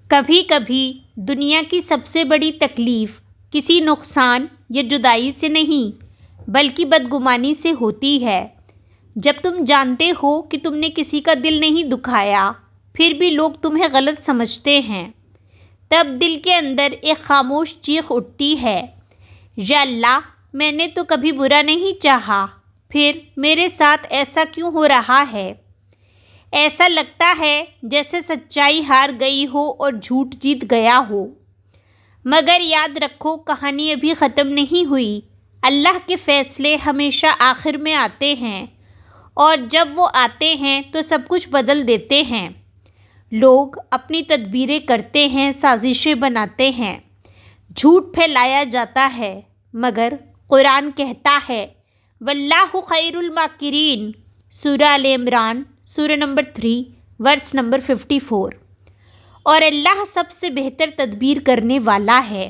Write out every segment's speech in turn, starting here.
کبھی کبھی دنیا کی سب سے بڑی تکلیف کسی نقصان یا جدائی سے نہیں بلکہ بدگمانی سے ہوتی ہے۔ جب تم جانتے ہو کہ تم نے کسی کا دل نہیں دکھایا پھر بھی لوگ تمہیں غلط سمجھتے ہیں، تب دل کے اندر ایک خاموش چیخ اٹھتی ہے، یا اللہ میں نے تو کبھی برا نہیں چاہا، پھر میرے ساتھ ایسا کیوں ہو رہا ہے؟ ایسا لگتا ہے جیسے سچائی ہار گئی ہو اور جھوٹ جیت گیا ہو۔ مگر یاد رکھو کہانی ابھی ختم نہیں ہوئی۔ اللہ کے فیصلے ہمیشہ آخر میں آتے ہیں، اور جب وہ آتے ہیں تو سب کچھ بدل دیتے ہیں۔ لوگ اپنی تدبیریں کرتے ہیں، سازشیں بناتے ہیں، جھوٹ پھیلایا جاتا ہے، مگر قرآن کہتا ہے واللہ خیر الماکرین، سورہ آل عمران سورہ نمبر 3 ورس نمبر 54۔ اور اللہ سب سے بہتر تدبیر کرنے والا ہے،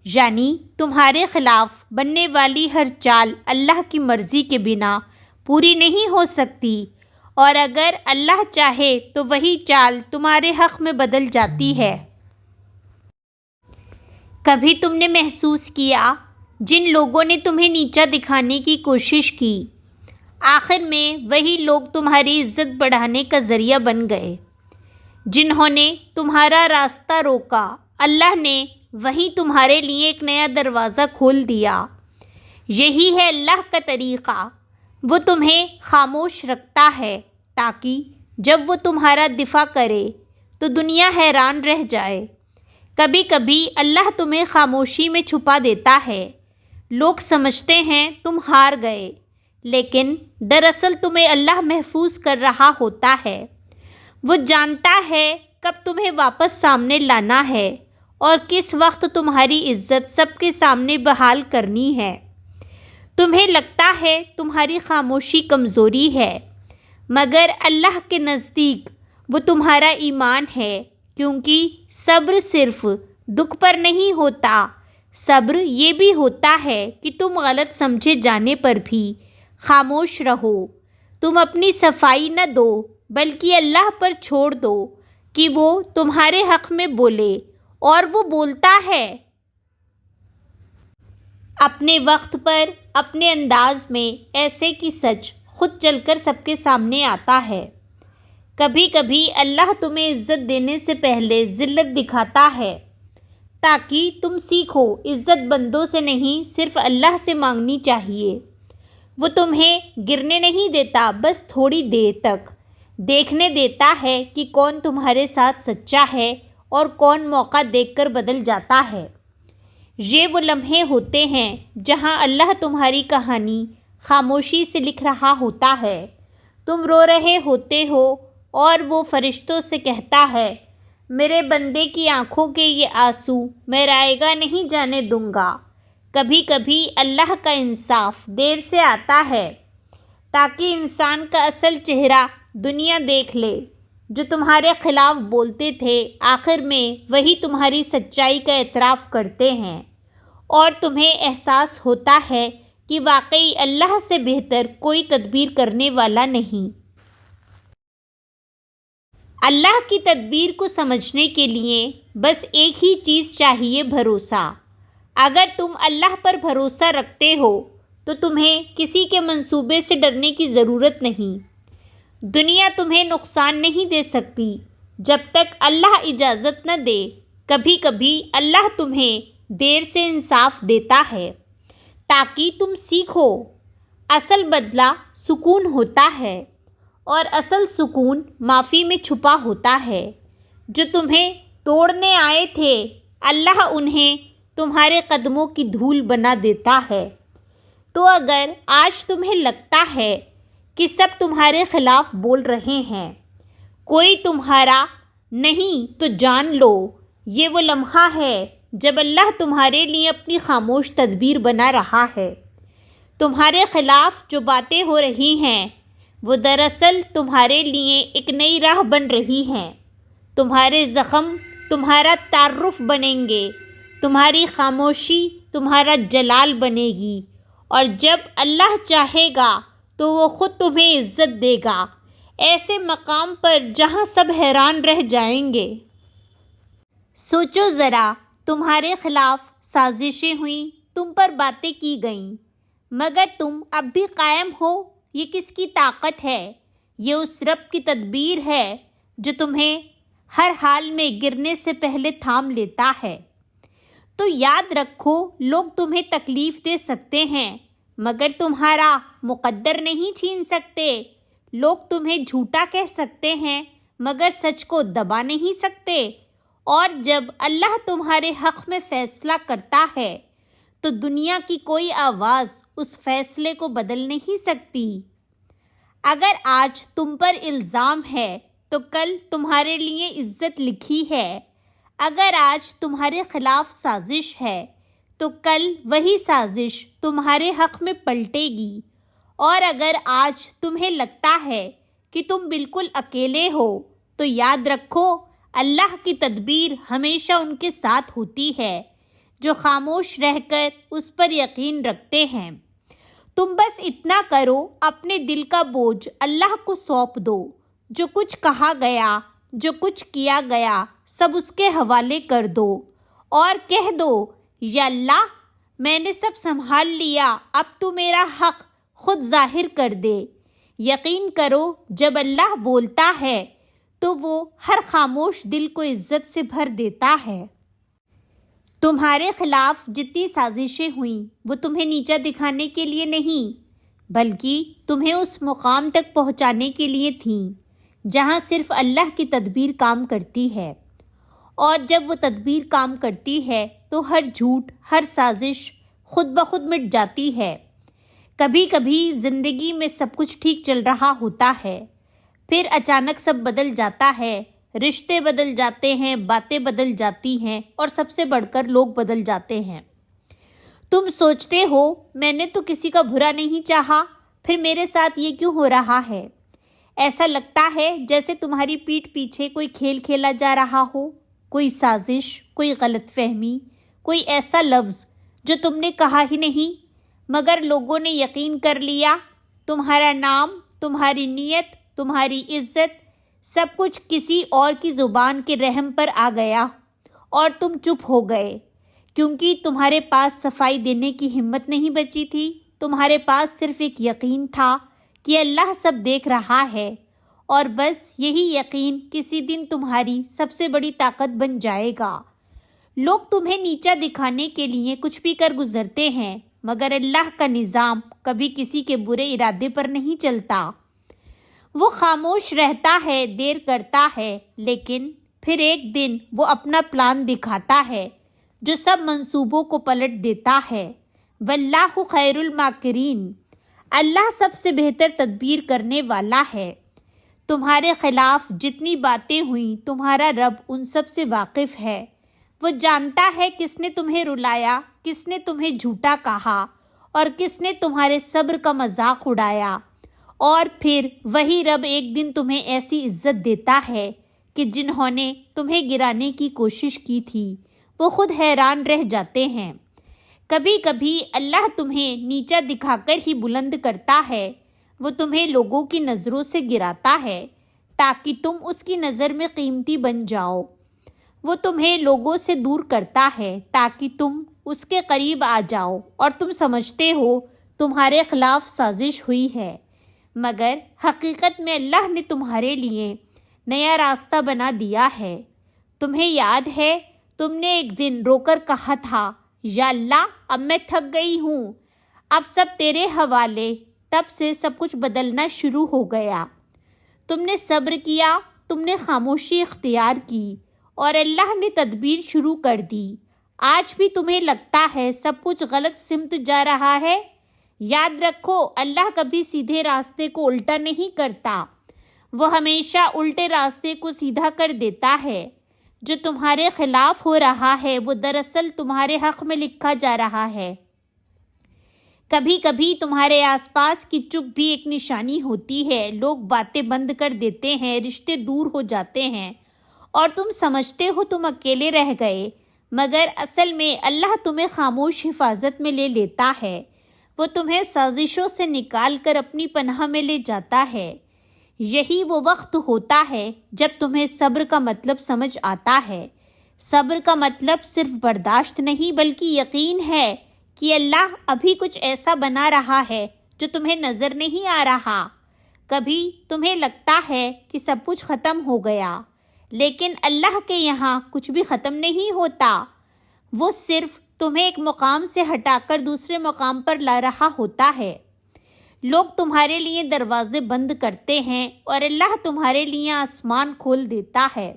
یعنی تمہارے خلاف بننے والی ہر چال اللہ کی مرضی کے بنا پوری نہیں ہو سکتی، اور اگر اللہ چاہے تو وہی چال تمہارے حق میں بدل جاتی ہے۔ کبھی تم نے محسوس کیا جن لوگوں نے تمہیں نیچا دکھانے کی کوشش کی، آخر میں وہی لوگ تمہاری عزت بڑھانے کا ذریعہ بن گئے؟ جنہوں نے تمہارا راستہ روکا، اللہ نے وہیں تمہارے لیے ایک نیا دروازہ کھول دیا۔ یہی ہے اللہ کا طریقہ، وہ تمہیں خاموش رکھتا ہے تاکہ جب وہ تمہارا دفاع کرے تو دنیا حیران رہ جائے۔ کبھی کبھی اللہ تمہیں خاموشی میں چھپا دیتا ہے، لوگ سمجھتے ہیں تم ہار گئے، لیکن دراصل تمہیں اللہ محفوظ کر رہا ہوتا ہے۔ وہ جانتا ہے کب تمہیں واپس سامنے لانا ہے اور کس وقت تمہاری عزت سب کے سامنے بحال کرنی ہے۔ تمہیں لگتا ہے تمہاری خاموشی کمزوری ہے، مگر اللہ کے نزدیک وہ تمہارا ایمان ہے، کیونکہ صبر صرف دکھ پر نہیں ہوتا، صبر یہ بھی ہوتا ہے کہ تم غلط سمجھے جانے پر بھی خاموش رہو۔ تم اپنی صفائی نہ دو بلکہ اللہ پر چھوڑ دو کہ وہ تمہارے حق میں بولے، اور وہ بولتا ہے اپنے وقت پر، اپنے انداز میں، ایسے کہ سچ خود چل کر سب کے سامنے آتا ہے۔ کبھی کبھی اللہ تمہیں عزت دینے سے پہلے ذلت دکھاتا ہے تاکہ تم سیکھو عزت بندوں سے نہیں صرف اللہ سے مانگنی چاہیے۔ وہ تمہیں گرنے نہیں دیتا، بس تھوڑی دیر تک دیکھنے دیتا ہے کہ کون تمہارے ساتھ سچا ہے اور کون موقع دیکھ کر بدل جاتا ہے۔ یہ وہ لمحے ہوتے ہیں جہاں اللہ تمہاری کہانی خاموشی سے لکھ رہا ہوتا ہے۔ تم رو رہے ہوتے ہو اور وہ فرشتوں سے کہتا ہے میرے بندے کی آنکھوں کے یہ آنسو میں رائیگاں نہیں جانے دوں گا۔ کبھی کبھی اللہ کا انصاف دیر سے آتا ہے تاکہ انسان کا اصل چہرہ دنیا دیکھ لے۔ جو تمہارے خلاف بولتے تھے آخر میں وہی تمہاری سچائی کا اعتراف کرتے ہیں، اور تمہیں احساس ہوتا ہے کہ واقعی اللہ سے بہتر کوئی تدبیر کرنے والا نہیں۔ اللہ کی تدبیر کو سمجھنے کے لیے بس ایک ہی چیز چاہیے، بھروسہ۔ اگر تم اللہ پر بھروسہ رکھتے ہو تو تمہیں کسی کے منصوبے سے ڈرنے کی ضرورت نہیں۔ دنیا تمہیں نقصان نہیں دے سکتی جب تک اللہ اجازت نہ دے۔ کبھی کبھی اللہ تمہیں دیر سے انصاف دیتا ہے تاکہ تم سیکھو۔ اصل بدلہ سکون ہوتا ہے، اور اصل سکون معافی میں چھپا ہوتا ہے۔ جو تمہیں توڑنے آئے تھے اللہ انہیں تمہارے قدموں کی دھول بنا دیتا ہے۔ تو اگر آج تمہیں لگتا ہے کہ سب تمہارے خلاف بول رہے ہیں، کوئی تمہارا نہیں، تو جان لو یہ وہ لمحہ ہے جب اللہ تمہارے لیے اپنی خاموش تدبیر بنا رہا ہے۔ تمہارے خلاف جو باتیں ہو رہی ہیں وہ دراصل تمہارے لیے ایک نئی راہ بن رہی ہیں۔ تمہارے زخم تمہارا تعارف بنیں گے، تمہاری خاموشی تمہارا جلال بنے گی، اور جب اللہ چاہے گا تو وہ خود تمہیں عزت دے گا، ایسے مقام پر جہاں سب حیران رہ جائیں گے۔ سوچو ذرا، تمہارے خلاف سازشیں ہوئیں، تم پر باتیں کی گئیں، مگر تم اب بھی قائم ہو۔ یہ کس کی طاقت ہے؟ یہ اس رب کی تدبیر ہے جو تمہیں ہر حال میں گرنے سے پہلے تھام لیتا ہے۔ تو یاد رکھو، لوگ تمہیں تکلیف دے سکتے ہیں مگر تمہارا مقدر نہیں چھین سکتے۔ لوگ تمہیں جھوٹا کہہ سکتے ہیں مگر سچ کو دبا نہیں سکتے۔ اور جب اللہ تمہارے حق میں فیصلہ کرتا ہے تو دنیا کی کوئی آواز اس فیصلے کو بدل نہیں سکتی۔ اگر آج تم پر الزام ہے تو کل تمہارے لیے عزت لکھی ہے۔ اگر آج تمہارے خلاف سازش ہے تو کل وہی سازش تمہارے حق میں پلٹے گی۔ اور اگر آج تمہیں لگتا ہے کہ تم بالکل اکیلے ہو تو یاد رکھو، اللہ کی تدبیر ہمیشہ ان کے ساتھ ہوتی ہے جو خاموش رہ کر اس پر یقین رکھتے ہیں۔ تم بس اتنا کرو، اپنے دل کا بوجھ اللہ کو سونپ دو۔ جو کچھ کہا گیا، جو کچھ کیا گیا، سب اس کے حوالے کر دو اور کہہ دو، یا اللہ، میں نے سب سنبھال لیا، اب تو میرا حق خود ظاہر کر دے۔ یقین کرو، جب اللہ بولتا ہے تو وہ ہر خاموش دل کو عزت سے بھر دیتا ہے۔ تمہارے خلاف جتنی سازشیں ہوئیں وہ تمہیں نیچا دکھانے کے لیے نہیں بلکہ تمہیں اس مقام تک پہنچانے کے لیے تھیں جہاں صرف اللہ کی تدبیر کام کرتی ہے۔ اور جب وہ تدبیر کام کرتی ہے تو ہر جھوٹ، ہر سازش خود بخود مٹ جاتی ہے۔ کبھی کبھی زندگی میں سب کچھ ٹھیک چل رہا ہوتا ہے، پھر اچانک سب بدل جاتا ہے، رشتے بدل جاتے ہیں، باتیں بدل جاتی ہیں اور سب سے بڑھ کر لوگ بدل جاتے ہیں۔ تم سوچتے ہو، میں نے تو کسی کا برا نہیں چاہا، پھر میرے ساتھ یہ کیوں ہو رہا ہے؟ ایسا لگتا ہے جیسے تمہاری پیٹھ پیچھے کوئی کھیل کھیلا جا رہا ہو، کوئی سازش، کوئی غلط فہمی، کوئی ایسا لفظ جو تم نے کہا ہی نہیں مگر لوگوں نے یقین کر لیا۔ تمہارا نام، تمہاری نیت، تمہاری عزت، سب کچھ کسی اور کی زبان کے رحم پر آ گیا اور تم چپ ہو گئے، کیونکہ تمہارے پاس صفائی دینے کی ہمت نہیں بچی تھی۔ تمہارے پاس صرف ایک یقین تھا کہ اللہ سب دیکھ رہا ہے، اور بس یہی یقین کسی دن تمہاری سب سے بڑی طاقت بن جائے گا۔ لوگ تمہیں نیچا دکھانے کے لیے کچھ بھی کر گزرتے ہیں مگر اللہ کا نظام کبھی کسی کے برے ارادے پر نہیں چلتا۔ وہ خاموش رہتا ہے، دیر کرتا ہے، لیکن پھر ایک دن وہ اپنا پلان دکھاتا ہے جو سب منصوبوں کو پلٹ دیتا ہے۔ واللہ خیر الماکرین، اللہ سب سے بہتر تدبیر کرنے والا ہے۔ تمہارے خلاف جتنی باتیں ہوئیں، تمہارا رب ان سب سے واقف ہے۔ وہ جانتا ہے کس نے تمہیں رلایا، کس نے تمہیں جھوٹا کہا اور کس نے تمہارے صبر کا مذاق اڑایا۔ اور پھر وہی رب ایک دن تمہیں ایسی عزت دیتا ہے کہ جنہوں نے تمہیں گرانے کی کوشش کی تھی وہ خود حیران رہ جاتے ہیں۔ کبھی کبھی اللہ تمہیں نیچا دکھا کر ہی بلند کرتا ہے۔ وہ تمہیں لوگوں کی نظروں سے گراتا ہے تاکہ تم اس کی نظر میں قیمتی بن جاؤ۔ وہ تمہیں لوگوں سے دور کرتا ہے تاکہ تم اس کے قریب آ جاؤ اور تم سمجھتے ہو تمہارے خلاف سازش ہوئی ہے، مگر حقیقت میں اللہ نے تمہارے لیے نیا راستہ بنا دیا ہے۔ تمہیں یاد ہے تم نے ایک دن رو کر کہا تھا، یا اللہ، اب میں تھک گئی ہوں، اب سب تیرے حوالے۔ تب سے سب کچھ بدلنا شروع ہو گیا۔ تم نے صبر کیا، تم نے خاموشی اختیار کی اور اللہ نے تدبیر شروع کر دی۔ آج بھی تمہیں لگتا ہے سب کچھ غلط سمت جا رہا ہے؟ یاد رکھو، اللہ کبھی سیدھے راستے کو الٹا نہیں کرتا، وہ ہمیشہ الٹے راستے کو سیدھا کر دیتا ہے۔ جو تمہارے خلاف ہو رہا ہے وہ دراصل تمہارے حق میں لکھا جا رہا ہے۔ کبھی کبھی تمہارے آس پاس کی چپ بھی ایک نشانی ہوتی ہے۔ لوگ باتیں بند کر دیتے ہیں، رشتے دور ہو جاتے ہیں اور تم سمجھتے ہو تم اکیلے رہ گئے، مگر اصل میں اللہ تمہیں خاموش حفاظت میں لے لیتا ہے۔ وہ تمہیں سازشوں سے نکال کر اپنی پناہ میں لے جاتا ہے۔ یہی وہ وقت ہوتا ہے جب تمہیں صبر کا مطلب سمجھ آتا ہے۔ صبر کا مطلب صرف برداشت نہیں بلکہ یقین ہے کہ اللہ ابھی کچھ ایسا بنا رہا ہے جو تمہیں نظر نہیں آ رہا۔ کبھی تمہیں لگتا ہے کہ سب کچھ ختم ہو گیا، لیکن اللہ کے یہاں کچھ بھی ختم نہیں ہوتا۔ وہ صرف تمہیں ایک مقام سے ہٹا کر دوسرے مقام پر لا رہا ہوتا ہے۔ لوگ تمہارے لیے دروازے بند کرتے ہیں اور اللہ تمہارے لیے آسمان کھول دیتا ہے۔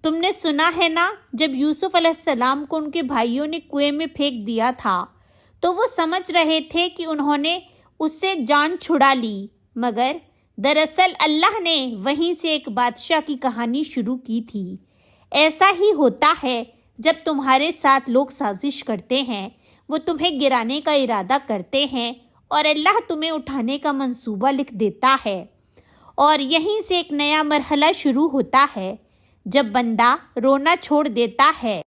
تم نے سنا ہے نا، جب یوسف علیہ السلام کو ان کے بھائیوں نے کنویں میں پھینک دیا تھا تو وہ سمجھ رہے تھے کہ انہوں نے اس سے جان چھڑا لی، مگر دراصل اللہ نے وہیں سے ایک بادشاہ کی کہانی شروع کی تھی۔ ایسا ہی ہوتا ہے جب تمہارے ساتھ لوگ سازش کرتے ہیں، وہ تمہیں گرانے کا ارادہ کرتے ہیں اور اللہ تمہیں اٹھانے کا منصوبہ لکھ دیتا ہے، اور یہیں سے ایک نیا مرحلہ شروع ہوتا ہے جب بندہ رونا چھوڑ دیتا ہے۔